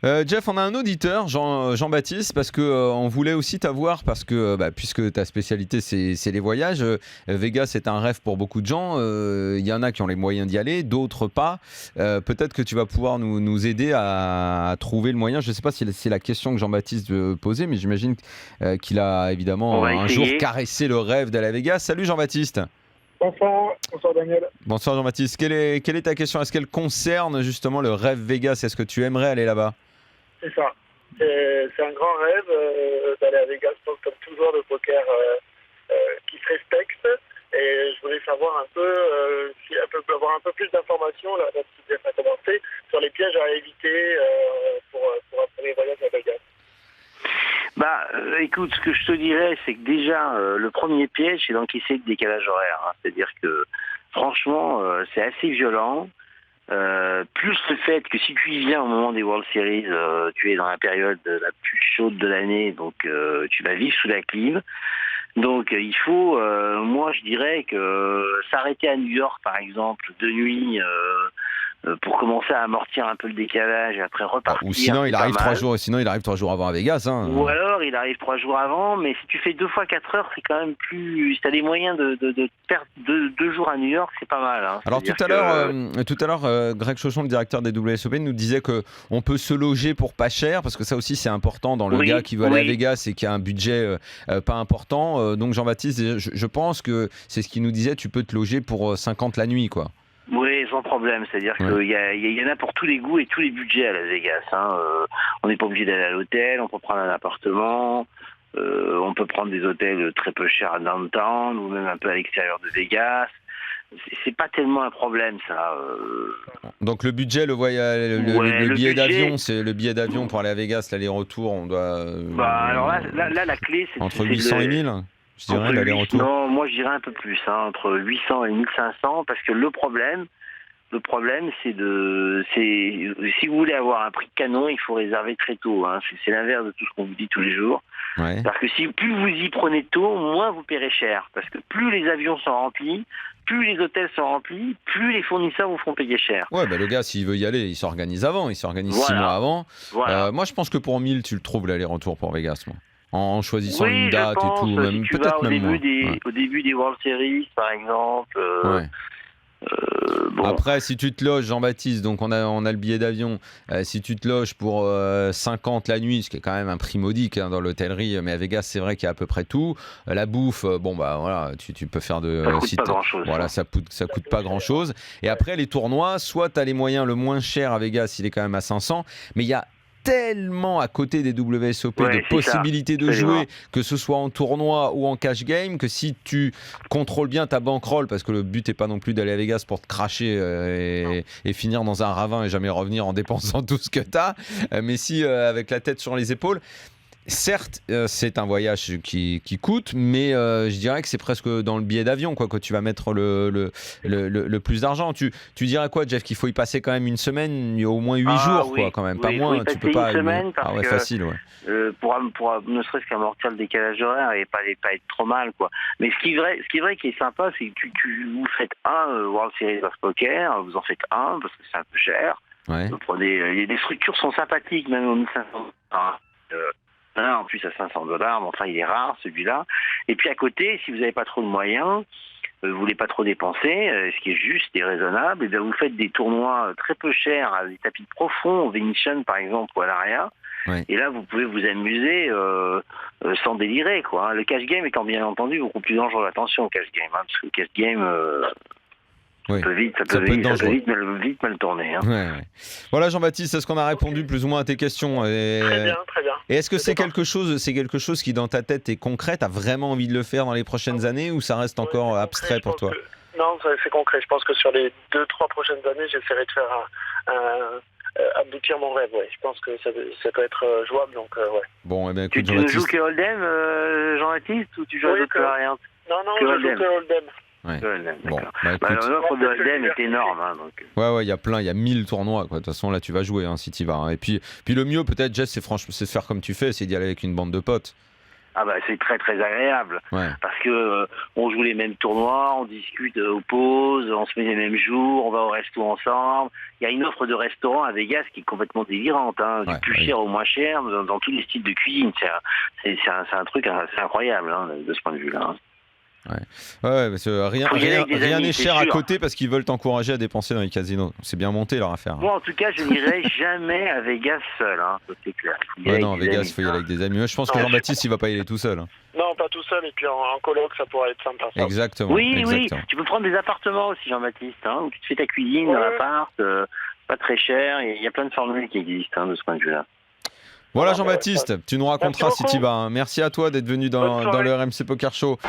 Jeff, on a un auditeur, Jean-Baptiste, parce que on voulait aussi t'avoir, parce que puisque ta spécialité c'est les voyages, Vegas est un rêve pour beaucoup de gens. Il y en a qui ont les moyens d'y aller, d'autres pas. Peut-être que tu vas pouvoir nous aider à trouver le moyen. Je ne sais pas si c'est la question que Jean-Baptiste veut poser, mais j'imagine qu'il a On évidemment va un jour essayer. caressé le rêve d'aller à Vegas. Salut Jean-Baptiste. Bonsoir Daniel. Bonsoir Jean-Baptiste. Quelle est ta question? Est-ce qu'elle concerne justement le rêve Vegas? Est-ce que tu aimerais aller là-bas? C'est ça. C'est un grand rêve d'aller à Vegas, donc comme tout joueur de poker qui se respecte. Et je voulais savoir un peu, avoir un peu plus d'informations, là, même si Jeff a commencé, sur les pièges à éviter pour un premier voyage à Vegas. Écoute, ce que je te dirais, c'est que déjà, le premier piège, c'est d'encaisser le décalage horaire. Hein. C'est-à-dire que, franchement, c'est assez violent. Plus le fait que si tu y viens au moment des World Series, tu es dans la période la plus chaude de l'année, donc tu vas vivre sous la clim. Donc il faut, moi je dirais que s'arrêter à New York par exemple de nuit pour commencer à amortir un peu le décalage et après repartir. Ou sinon il c'est pas arrive mal. 3 jours avant à Vegas. Hein. Ou alors il arrive 3 jours avant, mais si tu fais 2 fois 4 heures, c'est quand même plus. Si tu as des moyens de perdre 2 jours à New York, c'est pas mal. Hein. Alors tout à l'heure, Greg Chauchon, le directeur des WSOP, nous disait que on peut se loger pour pas cher, parce que ça aussi c'est important dans le gars qui veut aller à Vegas et qui a un budget pas important. Donc Jean-Baptiste, je pense que c'est ce qu'il nous disait, tu peux te loger pour 50 la nuit, quoi. Oui, sans problème. C'est-à-dire qu'il y en a pour tous les goûts et tous les budgets à Las Vegas. Hein. On n'est pas obligé d'aller à l'hôtel, on peut prendre un appartement, on peut prendre des hôtels très peu chers à downtown ou même un peu à l'extérieur de Vegas. C'est pas tellement un problème, ça. Donc le budget, le billet d'avion, c'est le billet d'avion pour aller à Vegas, l'aller-retour, on doit. Alors là, la clé, c'est entre 800 et 1000. Je dirais l'aller-retour. Non, moi je dirais un peu plus, hein, entre 800 et 1500, parce que le problème, c'est si vous voulez avoir un prix de canon, il faut réserver très tôt. Hein. C'est l'inverse de tout ce qu'on vous dit tous les jours. Ouais. Parce que si plus vous y prenez tôt, moins vous paierez cher. Parce que plus les avions sont remplis, plus les hôtels sont remplis, plus les fournisseurs vous feront payer cher. Ouais, le gars, s'il veut y aller, il s'organise avant, il s'organise 6 mois avant. Voilà. Moi, je pense que pour 1000, tu le trouves l'aller-retour pour Vegas, moi. En choisissant une date et tout, même si tu peut-être vas même moins. au début des World Series, par exemple. Bon. Après, si tu te loges, Jean-Baptiste, donc on a le billet d'avion, si tu te loges pour 50 la nuit, ce qui est quand même un prix modique dans l'hôtellerie, mais à Vegas, c'est vrai qu'il y a à peu près tout. La bouffe, voilà, tu peux faire de... Ça coûte pas grand-chose. Voilà, ça coûte pas grand-chose. Et après, les tournois, soit tu as les moyens, le moins cher à Vegas, il est quand même à 500, mais il y a tellement à côté des WSOP de possibilités de jouer, que ce soit en tournoi ou en cash game, que si tu contrôles bien ta bankroll, parce que le but n'est pas non plus d'aller à Vegas pour te cracher et finir dans un ravin et jamais revenir en dépensant tout ce que tu as, mais si avec la tête sur les épaules. Certes, c'est un voyage qui coûte, mais je dirais que c'est presque dans le billet d'avion que tu vas mettre le plus d'argent. Tu dirais quoi, Jeff, qu'il faut y passer quand même une semaine, au moins 8 jours, quoi, quand même, pas moins. Tu peux pas une semaine parce que facile, pour ne serait-ce qu'amortir le décalage horaire et pas être trop mal, quoi. Mais ce qui est vrai qui est sympa, c'est que vous faites un World Series of Poker, vous en faites un parce que c'est un peu cher. Ouais. Vous prenez, les structures sont sympathiques, même au 1500. En plus à $500, mais enfin il est rare celui-là. Et puis à côté, si vous n'avez pas trop de moyens, vous voulez pas trop dépenser, ce qui est juste et raisonnable, et bien vous faites des tournois très peu chers à des tapis profonds, au Venetian par exemple ou à l'Aria. Ouais. Et là vous pouvez vous amuser sans délirer, quoi. Le cash game étant bien entendu beaucoup plus dangereux. Attention au cash game, hein, parce que le cash game ça peut vite mal tourner. Hein. Ouais. Voilà Jean-Baptiste, est-ce qu'on a répondu plus ou moins à tes questions Très bien. Et est-ce que c'est quelque chose qui dans ta tête est concret, t'as vraiment envie de le faire dans les prochaines années, ou ça reste encore abstrait pour toi? Non, c'est concret. Je pense que sur les 2-3 prochaines années, j'essaierai de faire aboutir mon rêve. Ouais. Je pense que ça peut être jouable, donc ouais. Bon, eh bien, écoute, tu ne joues que Hold'em, Jean-Baptiste, ou tu joues à d'autres variantes? Non, je joue que Hold'em. Ouais. Bon, l'offre de Hold'em est énorme. Hein, donc. Ouais, il y a 1000 tournois, quoi. De toute façon, là, tu vas jouer si tu y vas. Hein. Et puis le mieux, peut-être, Jess, c'est de faire comme tu fais, c'est d'y aller avec une bande de potes. Ah bah c'est très très agréable parce que on joue les mêmes tournois, on discute aux pauses, on se met les mêmes jours, on va au resto ensemble. Il y a une offre de restaurant à Vegas qui est complètement délirante, du plus cher au moins cher, dans tous les styles de cuisine. C'est un truc assez incroyable de ce point de vue-là. Parce que rien n'est cher à côté parce qu'ils veulent t'encourager à dépenser dans les casinos. C'est bien monté leur affaire. Moi, en tout cas, je n'irai jamais à Vegas seul, ça c'est clair. Non, Vegas, il faut y aller avec des amis. Moi, je pense que Jean-Baptiste, il va pas y aller tout seul. Non, pas tout seul, et puis en coloc, ça pourrait être sympa. Ça. Exactement. Oui, tu peux prendre des appartements aussi, Jean-Baptiste, où tu te fais ta cuisine dans l'appart, pas très cher, il y a plein de formules qui existent de ce point de vue-là. Voilà Jean-Baptiste, tu nous raconteras si tu y vas. Merci à toi d'être venu dans le RMC Poker Show.